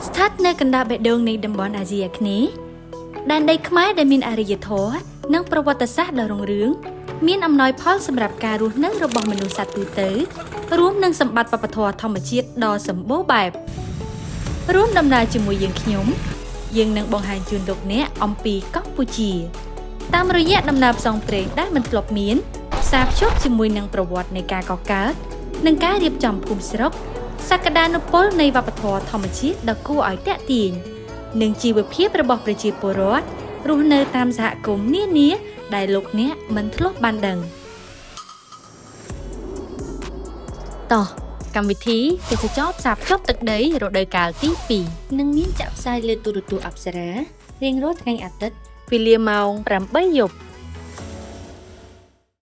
ស្ថិតនៅកណ្ដាលបេះដូងនៃតំបន់អាស៊ីអាគ្នេយ៍ដែនដីខ្មែរដែលមានអរិយធម៌និងប្រវត្តិសាស្ត្រដ៏រុងរឿងមានអំណោយផលសម្រាប់ការរស់នៅរបស់មនុស្សសត្វទូទៅរួមនឹងសម្បត្តិវប្បធម៌ធម្មជាតិដ៏សម្បូរបែបរួមដំណើរជាមួយខ្ញុំនឹងបង្ហាញជូនលោកអ្នកអំពីកម្ពុជាតាមរយៈដំណើរផ្សងព្រេងដែលមិនធ្លាប់មានផ្សារភ្ជាប់ជាមួយនឹងប្រវត្តិនៃការកកើតនិងការរៀបចំភូមិស្រុកសក្តានុពលនៃវប្បធម៌ធម្មជាតិដ៏គួរឲ្យទាក់ទាញនិងជីវភាពរបស់ប្រជាពលរដ្ឋរស់នៅតាមសហគមន៍នានាដែលលោកអ្នកមិនធ្លាប់បានដឹងតោះកម្មវិធីទេសចរផ្សារភ្ជាប់ទឹកដីរដូវកាលទី2នឹងមានចាក់ផ្សាយលើទូរទស្សន៍អប្សរារៀងរាល់ថ្ងៃអាទិត្យវេលាម៉ោង 8 យប់